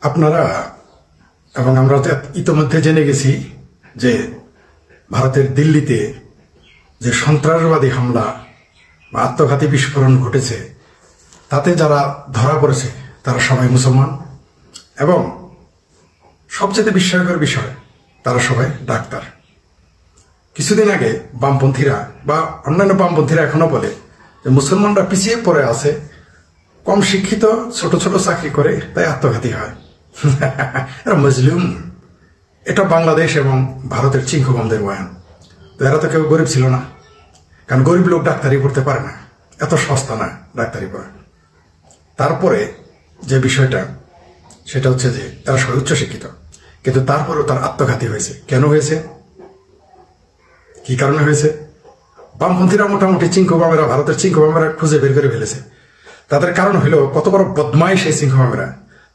আপনারা এবং আমরা ইতোমধ্যে জেনে গেছি যে ভারতের দিল্লিতে যে সন্ত্রাসবাদী হামলা বা আত্মঘাতী বিস্ফোরণ ঘটেছে তাতে যারা ধরা পড়েছে তারা সবাই মুসলমান এবং সবচেয়ে বিস্ময়কর বিষয় তারা সবাই ডাক্তার। কিছুদিন আগে বামপন্থীরা বা অন্যান্য বামপন্থীরা এখনো বলে যে মুসলমানরা পিছিয়ে পড়ে আছে, কম শিক্ষিত, ছোট ছোট চাকরি করে, তাই আত্মঘাতী হয়। এরা মজলুম। এটা বাংলাদেশ এবং ভারতের চিঙ্কুবমদের বয়ান। তো এরা তো কেউ গরিব ছিল না, কারণ গরিব লোক ডাক্তারি পড়তে পারে না, এত সস্তা না ডাক্তারি পড়া। তারপরে যে বিষয়টা সেটা হচ্ছে যে তারা সবাই উচ্চশিক্ষিত, কিন্তু তারপরেও তার আত্মঘাতী হয়েছে। কেন হয়েছে? কি কারণে হয়েছে? বামপন্থীরা মোটামুটি চিঙ্কুবামেরা, ভারতের চিঙ্কুবামেরা খুঁজে বের করে ফেলেছে। তাদের কারণ হলো কত বড় বদমাইশ এই চিঙ্কুবামেরা।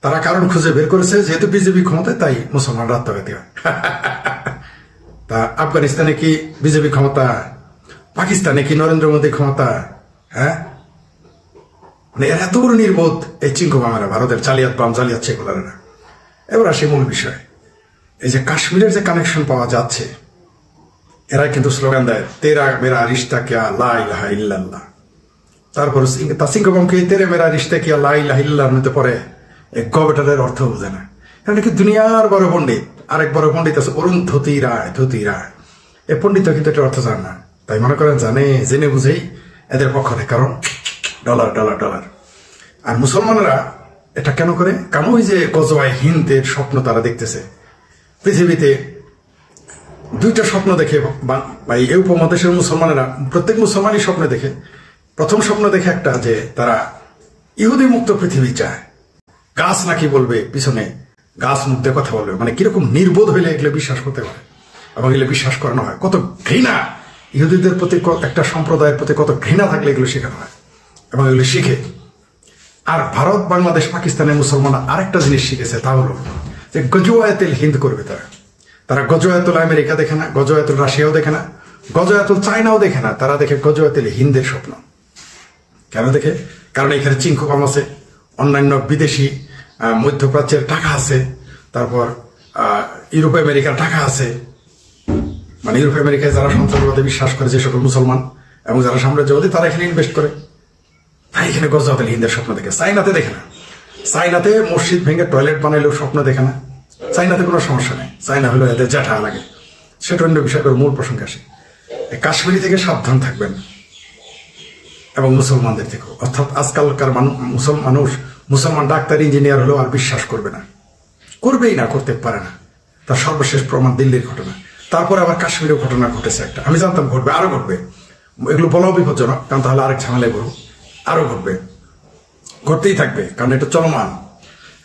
তারা কারণ খুঁজে বের করেছে যেহেতু বিজেপি ক্ষমতায় তাই মুসলমানরা আত্মঘাতী হয়। তা আফগানিস্তানে কি বিজেপি ক্ষমতা? পাকিস্তানে কি নরেন্দ্র মোদী ক্ষমতা? হ্যাঁ, মানে এরা এত বড় নির্বোধ এই চিঙ্কুবামেরা, ভারতের জালিয়াত বাম জালিয়াত সেকুলারেরা। এবার আসে মূল বিষয়, এই যে কাশ্মীরের যে কানেকশন পাওয়া যাচ্ছে, এরা কিন্তু স্লোগান দেয় তেরা মেরা রিশতা কিয়া লা ইলাহা ইল্লাল্লাহ। তারপর চিঙ্কুবামকে তেরে মেরা রিশতা কিয়া লা ইলাহা ইল্লাল্লাহর মধ্যে পড়ে এই গবেটারের অর্থ বোঝে না। এটা নাকি দুনিয়ার বড় পণ্ডিত। আরেক বড় পণ্ডিত আছে অরুণ ধুতি রায়। এই পণ্ডিত কিন্তু এটা অর্থ জান না, তাই মনে করেন জানে, জেনে বুঝেই এদের পক্ষ নেই, কারণ ডলার ডলার ডলার। আর মুসলমানরা এটা কেন করে? কারণ ওই যে গজওয়ায়ে হিন্দের স্বপ্ন তারা দেখতেছে। পৃথিবীতে দুইটা স্বপ্ন দেখে এই উপমহাদেশের মুসলমানেরা, প্রত্যেক মুসলমানই স্বপ্ন দেখে। প্রথম স্বপ্ন দেখে একটা, যে তারা ইহুদি মুক্ত পৃথিবী চায়। গাছ নাকি বলবে পিছনে, গাছ মুখ কথা বলবে, মানে কিরকম নির্বোধ হইলে এগুলো বিশ্বাস করতে পারে এবং এগুলো বিশ্বাস করানো হয়। কত ঘৃণা ইহুদিদের প্রতি, একটা সম্প্রদায়ের প্রতি কত ঘৃণা থাকলে এগুলো শেখানো হয় এবং এগুলো শিখে। আর ভারত, বাংলাদেশ, পাকিস্তানের মুসলমানরা আরেকটা জিনিস শিখেছে, তা হলো যে গজওয়াতুল হিন্দ করবে তারা। তারা গজওয়াতুল আমেরিকা দেখে না, গজওয়াতুল রাশিয়াও দেখে না, গজওয়াতুল চায়নাও দেখে না, তারা দেখে গজওয়াতুল হিন্দের স্বপ্ন। কেন দেখে? কারণ এখানে চিঙ্কুবাম আছে, অন্যান্য বিদেশি মধ্যপ্রাচ্যের টাকা আছে, তারপর ইউরোপ আমেরিকার টাকা আছে। মানে ইউরোপ আমেরিকায় যারা সন্ত্রাসবাদে বিশ্বাস করে, যে সকল মুসলমান এবং যারা সাম্রাজ্যবাদী, তারা এখানে ইনভেস্ট করে, তাই এখানে গজওয়াতুল হিন্দের স্বপ্ন দেখে। চাইনাতে দেখে না। চাইনাতে মসজিদ ভেঙে টয়লেট বানাইলেও স্বপ্ন দেখে না। চাইনাতে কোনো সমস্যা নেই, চাইনা হলো এদের জ্যাঠা লাগে। সেটা অন্য বিষয় করে মূল প্রসঙ্গে আসে। কাশ্মীরি থেকে সাবধান থাকবেন এবং মুসলমানদের থেকেও। অর্থাৎ আজকালকার মুসলমান ডাক্তার, ইঞ্জিনিয়ার হলেও আর বিশ্বাস করবে না, করবেই না, করতে পারে না। তার সর্বশেষ প্রমাণ দিল্লির ঘটনা। তারপরে আবার কাশ্মীরেও ঘটনা ঘটেছে একটা, আমি জানতাম ঘটবে, আরো ঘটবে। এগুলো বলাও বিপজ্জনক, কারণ তাহলে আরেক ঝামেলায় বলবো। আরো ঘটবে, ঘটতেই থাকবে, কারণ এটা চলমান।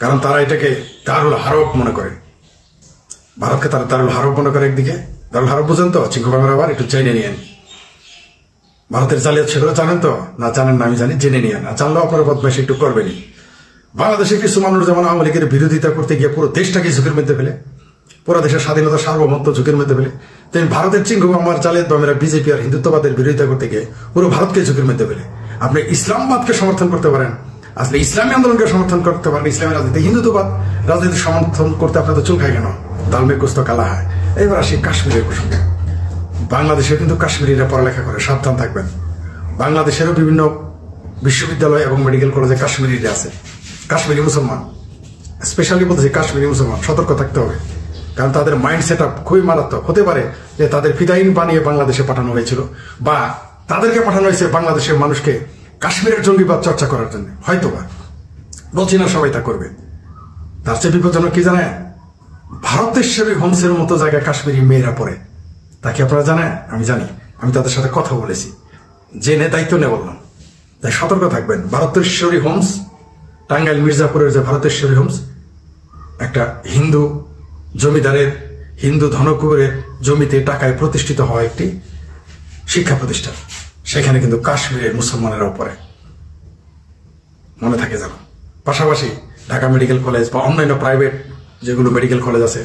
কারণ তারা এটাকে দারুল হারব মনে করে, ভারতকে তারা দারুল হারব মনে করে। একদিকে দারুল হারব বুঝেন তো, চিঙ্কুবামের আবার একটু জেনে নিয়েন। ভারতের জালিয়াত সেগুলো জানেন তো? না জানেন না আমি জানি, জেনে নিয়েন। না জানলেও আপনারা বদমাইশি একটু করবেনই। বাংলাদেশের কিছু মানুষ যেমন আওয়ামী লীগের বিরোধিতা করতে গিয়ে পুরো দেশটাকে ঝুঁকির মধ্যে ফেলে, পুরো দেশের স্বাধীনতা সার্বভৌমত্ব ঝুঁকির মধ্যে ফেলে, তেমনি ভারতের চিঙ্কুবামের জালিয়াত বামেরা বিজেপি আর হিন্দুত্ববাদের বিরোধিতা করতে গিয়ে পুরো ভারতকে ঝুঁকির মধ্যে ফেলে। আপনি ইসলামবাদকে সমর্থন করতে পারেন, আসলে ইসলামী আন্দোলনকে সমর্থন করতে পারেন, ইসলামী রাজনীতি, হিন্দুত্ববাদ রাজনীতি সমর্থন করতে আপনার তো চুল খায় কেন? দালমে কুস্ত কালা হয়। এবার আসি কাশ্মীরের প্রসঙ্গে। বাংলাদেশেও কিন্তু কাশ্মীরিরা পড়ালেখা করে, সাবধান থাকবেন। বাংলাদেশেরও বিভিন্ন বিশ্ববিদ্যালয় এবং মেডিকেল কলেজে কাশ্মীরিরা আছে, কাশ্মীরি মুসলমান। স্পেশালি বলতেছি কাশ্মীরি মুসলমান, সতর্ক থাকতে হবে, কারণ তাদের মাইন্ড সেট আপ খুবই মারাত্মক। হতে পারে যে তাদের ফিদাইন বানিয়ে বাংলাদেশে পাঠানো হয়েছিল, বা তাদেরকে পাঠানো হয়েছে বাংলাদেশের মানুষকে কাশ্মীরের জঙ্গিবাদ চর্চা করার জন্য, হয়তোবা। বলছি না সবাই তা করবে। তার চেয়ে বিপজ্জনক কি জানেন? ভারতেশ্বরী হোমসের মতো জায়গায় কাশ্মীরি মেয়েরা পড়ে। তা কি আপনারা জানেন? আমি জানি, আমি তাদের সাথে কথা বলেছি, জেনে দায়িত্ব নিয়ে বললাম। তাই সতর্ক থাকবেন। ভারতেশ্বরী হোমস, টাঙ্গাইল মির্জাপুরের যে ভারতেশ্বরী হোমস, একটা হিন্দু জমিদারের, হিন্দু ধনকুবেরের জমিতে টাকায় প্রতিষ্ঠিত হওয়া একটি শিক্ষা প্রতিষ্ঠান। সেখানে কিন্তু কাশ্মীরের মুসলমানেরাও পড়ে, মনে থাকে যেন। পাশাপাশি ঢাকা মেডিকেল কলেজ বা অন্যান্য প্রাইভেট যেগুলো মেডিকেল কলেজ আছে,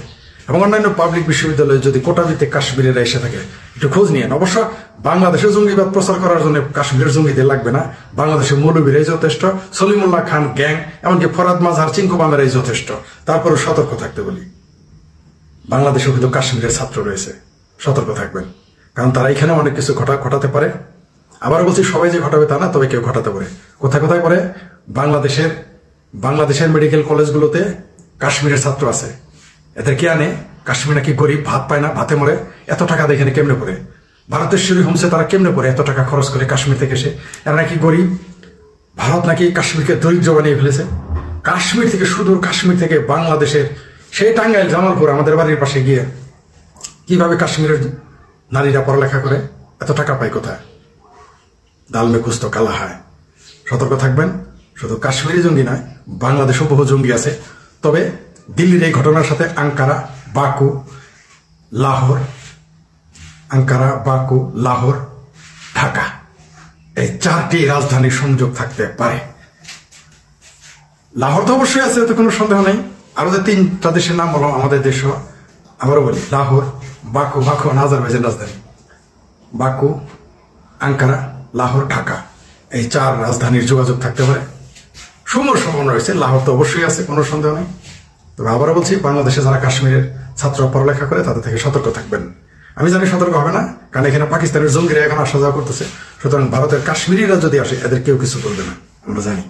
এবং অন্যান্য পাবলিক বিশ্ববিদ্যালয়ে যদি কোটা ভিত্তিক কাশ্মীরেরা এসে থাকে একটু খোঁজ নিয়েন। অবশ্য বাংলাদেশে জঙ্গিবাদ প্রচার করার জন্য কাশ্মীরের জঙ্গিদের লাগবে না, বাংলাদেশের মৌলবীরাই যথেষ্ট, সলিমুল্লাহ খান গ্যাং, এমনকি ফরাদ মাজহার চিঙ্কু বামেরাই যথেষ্ট। তারপরে সতর্ক থাকতে বলি, বাংলাদেশেও কিন্তু কাশ্মীরের ছাত্র রয়েছে, সতর্ক থাকবেন, কারণ তারা এখানে অনেক কিছু ঘটাতে পারে। আবার বলছি, সবাই যে ঘটাবে তা না, তবে কেউ ঘটাতে পারে। কোথায় কোথায় পারে? বাংলাদেশের মেডিকেল কলেজগুলোতে কাশ্মীরের ছাত্র আছে, এদের কে আনে? কাশ্মীর নাকি গরিব, ভাত পায় না, ভাতে মরে, এত টাকা এখানে কেমনে পড়ে? ভারতের শিরোই হোমসে তারা কেমনে পড়ে এত টাকা খরচ করে কাশ্মীর থেকে এসে? এরা নাকি গরিব, ভারত নাকি কাশ্মীরকে দরিদ্র বানিয়ে ফেলেছে। কাশ্মীর থেকে, সুদূর কাশ্মীর থেকে বাংলাদেশের সেই টাঙ্গাইল, জামালপুর আমাদের বাড়ির পাশে গিয়ে কিভাবে কাশ্মীরের নারীরা পড়ালেখা করে? এত টাকা পায় কোথায়? দাল মে কুছ তো কালা হয়। সতর্ক থাকবেন। শুধু কাশ্মীরি জঙ্গি নয়, বাংলাদেশেও বহু জঙ্গি আছে। তবে দিল্লির এই ঘটনার সাথে আঙ্কারা, বাকু, লাহোর, ঢাকা, এই 4টি রাজধানীর সংযোগ থাকতে পারে। লাহোর তো অবশ্যই আছে, এতে কোনো সন্দেহ নেই। আরো যে 3টা দেশের নাম বললাম আমাদের দেশও, আবারও বলি, লাহোর, বাকু আজারবাইজান রাজধানী, বাকু, আঙ্কারা, লাহোর, ঢাকা, এই 4 রাজধানীর যোগাযোগ থাকতে পারে। সমন্বয় রয়েছে। লাহোর তো অবশ্যই আছে, কোনো সন্দেহ নেই। তবে আবারও বলছি, বাংলাদেশে যারা কাশ্মীরের ছাত্র পড়ালেখা করে তাদের থেকে সতর্ক থাকবেন। আমি জানি সতর্ক হবে না, কারণ এখানে পাকিস্তানের জঙ্গিরা এখন আসা যাওয়া করতেছে। সুতরাং ভারতের কাশ্মীরিরা যদি আসে, এদের কেউ কিছু করবে না, আমরা জানি।